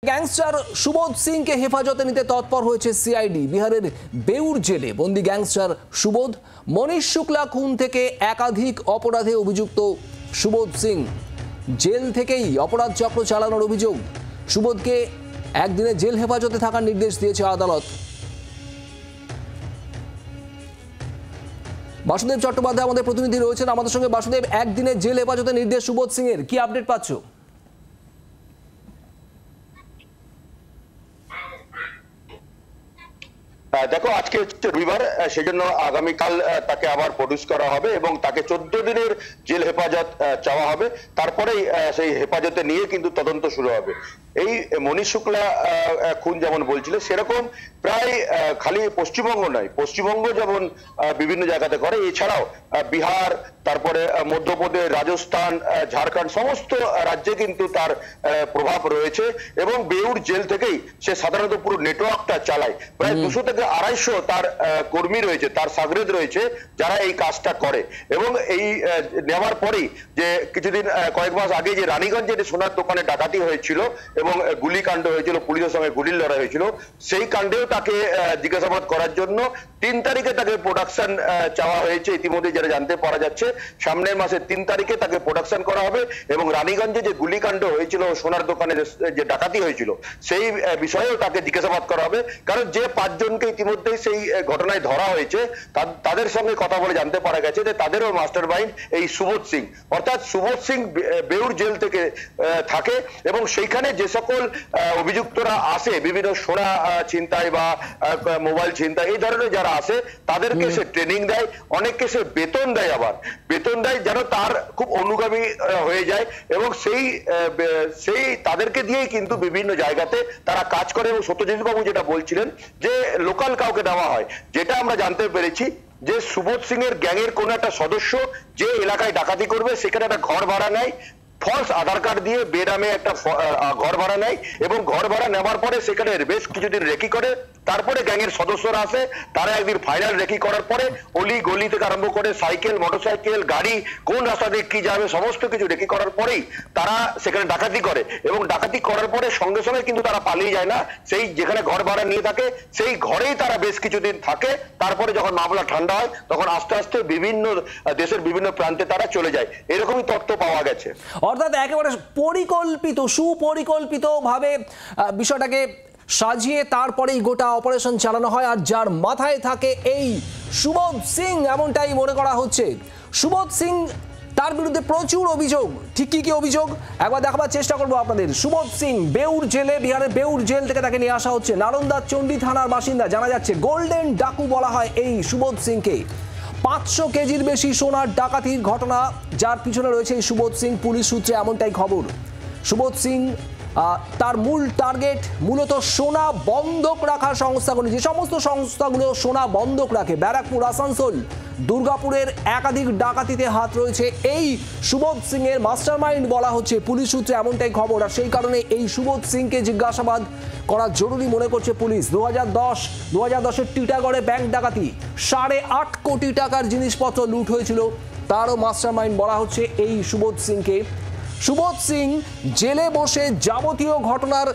Gangster Subodh সিংকে হেফাজতে নিতে তৎপর হয়েছে সিআইডি। বিহারের বেউর জেলে বন্দি গ্যাংস্টার সুবোধ, মনীষ শুক্লা খুন থেকে একাধিক অপরাধে অভিযুক্ত সুবোধ সিং জেল থেকেই অপরাধ চক্র চালানোর অভিযোগ। সুবোধকে একদিনে জেল হেফাজতে থাকার নির্দেশ দিয়েছে আদালত। বাসুদেব চট্টোপাধ্যায় আমাদের প্রতিনিধি রয়েছেন আমাদের সঙ্গে। বাসুদেব, একদিনে জেল হেফাজতে নির্দেশ সুবোধ সিং এর, কি আপডেট পাচ্ছ? দেখো, আজকে হচ্ছে রবিবার, সেই জন্য আগামীকাল তাকে আবার প্রডিউস করা হবে এবং তাকে 14 দিনের জেল হেফাজত চাওয়া হবে। তারপরেই সেই হেফাজতে নিয়ে কিন্তু তদন্ত শুরু হবে। এই মনীষ শুক্লা খুন যেমন বলছিল, সেরকম প্রায় খালি পশ্চিমবঙ্গ নয়, পশ্চিমবঙ্গ যেমন বিভিন্ন জায়গাতে করে, এছাড়াও বিহার, তারপরে মধ্যপ্রদেশ, রাজস্থান, ঝাড়খণ্ড, সমস্ত রাজ্যে কিন্তু তার প্রভাব রয়েছে। এবং বেউর জেল থেকেই সে সাধারণত পুরো নেটওয়ার্কটা চালায়। প্রায় 200 থেকে 250 তার কর্মী রয়েছে, তার সাগরেদ রয়েছে, যারা এই কাজটা করে। এবং এই নেওয়ার পরেই যে কিছুদিন কয়েক মাস আগে যে রানীগঞ্জে সোনার দোকানে ডাকাতি হয়েছিল এবং গুলিকাণ্ড হয়েছিল, পুলিশের সঙ্গে গুলির লড়াই হয়েছিল, সেই কাণ্ডেও তাকে জিজ্ঞাসাবাদ করার জন্য 3 তারিখে তাকে প্রোডাকশন চাওয়া হয়েছে। ইতিমধ্যে যারা জানতে পারা যাচ্ছে, সামনের মাসের 3 তারিখে তাকে প্রোডাকশন করা হবে। এবং রানীগঞ্জে যে গুলিকাণ্ড হয়েছিল, সোনার দোকানে যে ডাকাতি হয়েছিল, সেই বিষয়েও তাকে জিজ্ঞাসাবাদ করা হবে। কারণ যে 5 জনকে ইতিমধ্যেই সেই ঘটনায় ধরা হয়েছে, তাদের সঙ্গে কথা বলে জানতে পারা গেছে যে তাদেরও মাস্টার মাইন্ড এই সুবোধ সিং। অর্থাৎ সুবোধ সিং বেউর জেল থেকে থাকে এবং সেইখানে যে সকল অভিযুক্তরা আসে, বিভিন্ন সোনা ছিনতাই বা মোবাইল ছিনতাই, এই ধরনের যারা আসে, তাদেরকে সে ট্রেনিং দেয়, অনেককে সে বেতন দেয়, আবার বেতন দেয় যেন তার খুব অনুগামী হয়ে যায়। এবং সেই তাদেরকে দিয়েই কিন্তু বিভিন্ন জায়গাতে তারা কাজ করে। এবং সত্যজিৎ বাবু যেটা বলছিলেন যে লোকাল কাউকে দেওয়া হয়, যেটা আমরা জানতে পেরেছি যে সুবোধ সিং এর গ্যাংয়ের কোন একটা সদস্য যে এলাকায় ডাকাতি করবে, সেখানে একটা ঘর ভাড়া নেয়, ফলস আধার কার্ড দিয়ে বেনামে একটা ঘর ভাড়া নেয় এবং ঘর ভাড়া নেওয়ার পরে সেখানে বেশ কিছুদিন রেকি করে। তারপরে গ্যাংয়ের সদস্যরা আসে, তারা একদিন ফাইনাল রেকি করার পরে অলি গলি থেকে আরম্ভ করে সাইকেল, মোটরসাইকেল, গাড়ি, কোন রাস্তা দিয়ে কি যাবে, সমস্ত কিছু রেকি করার পরেই তারা সেখানে ডাকাতি করে। এবং ডাকাতি করার পরে সঙ্গে সঙ্গে কিন্তু তারা পালিয়ে যায় না, সেই যেখানে ঘর ভাড়া নিয়ে থাকে সেই ঘরেই তারা বেশ কিছুদিন থাকে। তারপরে যখন মামলা ঠান্ডা হয়, তখন আস্তে আস্তে বিভিন্ন দেশের বিভিন্ন প্রান্তে তারা চলে যায়। এরকমই তথ্য পাওয়া গেছে। অর্থাৎ একেবারে সুপরিকল্পিত ভাবে বিষয়টাকে সাজিয়ে তারপরেই গোটা অপারেশন চালানো হয়। আর যার মাথায় থাকে এই সুবোধ সিং, এমনটাই মনে করা হচ্ছে। সুবোধ সিং, তার বিরুদ্ধে প্রচুর অভিযোগ। ঠিক কি অভিযোগ একবার দেখাবার চেষ্টা করবো আপনাদের। সুবোধ সিং বেউর জেলে, বিহারের বেউর জেল থেকে তাকে নিয়ে আসা হচ্ছে। নালন্দা চণ্ডী থানার বাসিন্দা, জানা যাচ্ছে গোল্ডেন ডাকু বলা হয় এই সুবোধ সিংকে। 500 কেজির বেশি সোনার ডাকাতির ঘটনা যার পিছনে রয়েছে এই সুবোধ সিং। পুলিশ সূত্রে এমনটাই খবর। সুবোধ সিং তার মূল টার্গেট মূলত সোনা বন্ধক রাখার সংস্থাগুলি, যে সমস্ত সংস্থাগুলো সোনা বন্ধক রাখে, ব্যারাকপুর, আসানসোল, দুর্গাপুরের একাধিক ডাকাতিতে হাত রয়েছে এই সুবোধ সিং এর। মাস্টারমাইন্ড বলা হচ্ছে পুলিশ সূত্রে, এমনটাই খবর। আর সেই কারণে এই সুবোধ সিংকে জিজ্ঞাসাবাদ করা জরুরি মনে করছে পুলিশ। 2010-এর টিটাগড়ে ব্যাংক ডাকাতি, 8.5 কোটি টাকার জিনিসপত্র লুট হয়েছিল, তারও মাস্টারমাইন্ড বলা হচ্ছে এই সুবোধ সিংকে। সুবোধ সিং জেলে বসে যাবতীয় ঘটনার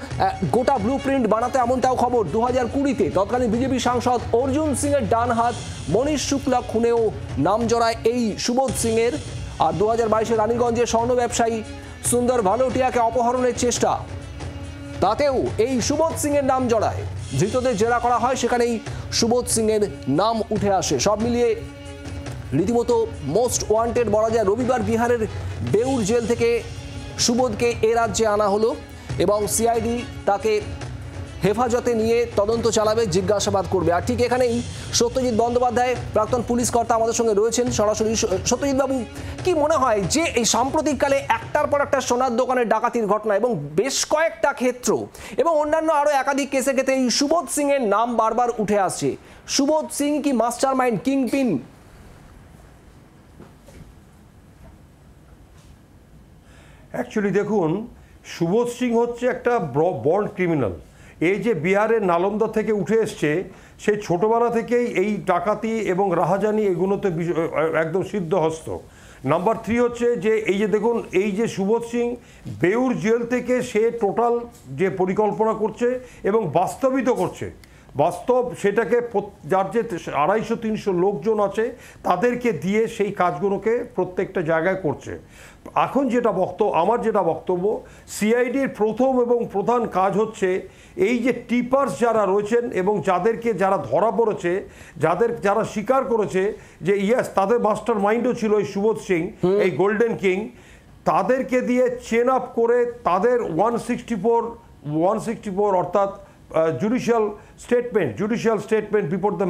গোটা ব্লুপ্রিন্ট বানাতে, এমনটাও খবর। 2020-তে তৎকালীন বিজেপি সাংসদ অর্জুন সিং এর ডান হাত মনীষ শুক্লা খুনেও নাম জড়ায় এই সুবোধ সিং এর। আর 2022-এ রানীগঞ্জের স্বর্ণ ব্যবসায়ী সুন্দর ভালোটিয়াকে অপহরণের চেষ্টা, তাতেও এই সুবোধ সিং এর নাম জড়ায়। ধৃতদের জেরা করা হয়, সেখানেই সুবোধ সিং এর নাম উঠে আসে। সব মিলিয়ে রীতিমতো মোস্ট ওয়ান্টেড বলা যায়। রবিবার বিহারের বেউর জেল থেকে সুবোধকে এ রাজ্যে আনা হলো এবং সিআইডি তাকে হেফাজতে নিয়ে তদন্ত চালাবে, জিজ্ঞাসাবাদ করবে। আর ঠিক এখানেই সত্যজিৎ বন্দ্যোপাধ্যায়, প্রাক্তন পুলিশ কর্তা, আমাদের সঙ্গে রয়েছেন সরাসরি। সত্যজিৎ বাবু, কি মনে হয় যে এই সাম্প্রতিককালে একটার পর একটা সোনার দোকানের ডাকাতির ঘটনা এবং বেশ কয়েকটা ক্ষেত্র এবং অন্যান্য আরো একাধিক কেসে ক্ষেত্রে এই সুবোধ সিং এর নাম বারবার উঠে আসছে। সুবোধ সিং কি মাস্টারমাইন্ড, কিংপিন? অ্যাকচুয়ালি দেখুন, সুবোধ সিং হচ্ছে একটা বর্ন ক্রিমিনাল। এই যে বিহারের নালন্দা থেকে উঠে এসছে, সেই ছোটোবেলা থেকেই এই ডাকাতি এবং রাহাজানি এগুলোতে একদম সিদ্ধহস্ত। নাম্বার 3 হচ্ছে যে এই যে দেখুন এই যে সুবোধ সিং বেউর জেল থেকে সে টোটাল যে পরিকল্পনা করছে এবং বাস্তবিত করছে, বাস্তব সেটাকে যার যে 250-300 লোকজন আছে তাদেরকে দিয়ে সেই কাজগুলোকে প্রত্যেকটা জায়গায় করছে। এখন আমার যেটা বক্তব্য, সিআইডির প্রথম এবং প্রধান কাজ হচ্ছে এই যে টিপার্স যারা রয়েছেন এবং যারা ধরা পড়েছে, যারা স্বীকার করেছে যে ইয়েস তাদের মাস্টার মাইন্ডও ছিল এই সুবোধ সিং, এই গোল্ডেন কিং, তাদেরকে দিয়ে চেন আপ করে তাদের 164 অর্থাৎ জুডিশিয়াল স্টেটমেন্ট বিফোর দ্য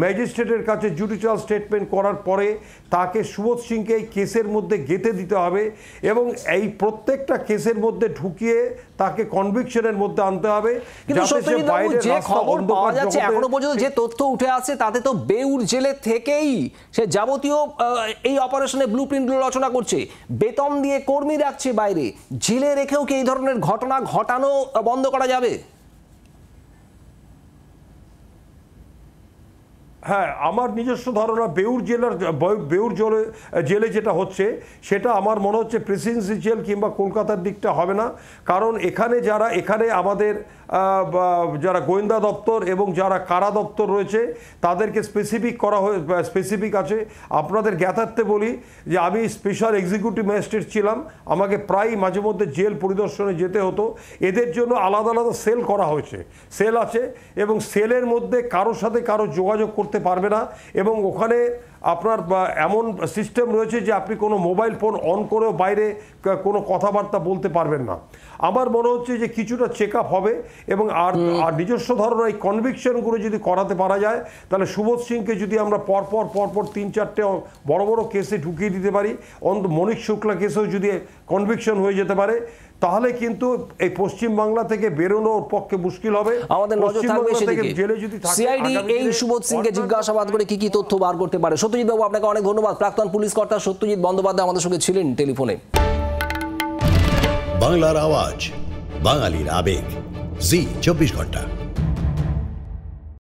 ম্যাজিস্ট্রেটের কাছে জুডিশিয়াল স্টেটমেন্ট করার পরে তাকে সুবোধ সিংকে এই কেসের মধ্যে গেঁথে দিতে হবে এবং এই প্রত্যেকটা কেসের মধ্যে ঢুকিয়ে তাকে কনভিকশনের মধ্যে আনতে হবে। কিন্তু সত্যজিৎবাবু, যে খবর পাওয়া যাচ্ছে এখনো পর্যন্ত, যে তথ্য উঠে আসছে তাতে তো বেউর জেলে থেকেই সে যাবতীয় এই অপারেশনে ব্লুপ্রিন্টগুলো রচনা করছে, বেতন দিয়ে কর্মী রাখছে বাইরে, জেলে রেখেও কি এই ধরনের ঘটনা ঘটানো বন্ধ করা যাবে? হ্যাঁ, আমার নিজস্ব ধারণা বেউর জেলে যেটা হচ্ছে সেটা আমার মনে হচ্ছে প্রেসিডেন্সি জেল কিংবা কলকাতার দিকটা হবে না। কারণ এখানে আমাদের যারা গোয়েন্দা দপ্তর এবং যারা কারা দপ্তর রয়েছে তাদেরকে স্পেসিফিক আছে। আপনাদের জ্ঞাতার্থে বলি যে আমি স্পেশাল এক্সিকিউটিভ ম্যাজিস্ট্রেট ছিলাম, আমাকে প্রায় মাঝে মধ্যে জেল পরিদর্শনে যেতে হতো। এদের জন্য আলাদা আলাদা সেল করা হয়েছে, সেল আছে এবং সেলের মধ্যে কারোর সাথে কারো যোগাযোগ করতে পারবে না এবং ওখানে আপনার এমন সিস্টেম রয়েছে যে আপনি কোনো মোবাইল ফোন অন করেও বাইরে কোনো কথাবার্তা বলতে পারবেন না। আমার মনে হচ্ছে যে কিছুটা চেক আপ হবে এবং আর নিজস্ব ধারণা এই কনভিকশনগুলো যদি করাতে পারা যায় তাহলে সুবোধ সিংকে যদি আমরা পরপর 3-4টে বড় বড় কেসে ঢুকিয়ে দিতে পারি, মনীষ শুক্লা কেসেও যদি কনভিকশন হয়ে যেতে পারে, তাহলে কিন্তু এই পশ্চিমবাংলা থেকে বেরোনোর পক্ষে মুশকিল হবে। আমাদের নজর থাকবে সেদিকে। সিআইডি এই সুবোধ সিংকে জিজ্ঞাসাবাদ করে কি কি তথ্য বার করতে পারে। সত্যজিৎ বাবু, আপনাকে অনেক ধন্যবাদ। প্রাক্তন পুলিশ কর্তা সত্যজিৎ বন্দ্যোপাধ্যায় আমাদের সঙ্গে ছিলেন টেলিফোনে। বাংলার আওয়াজ, বাঙালির আবেগ, জি 24 ঘন্টা।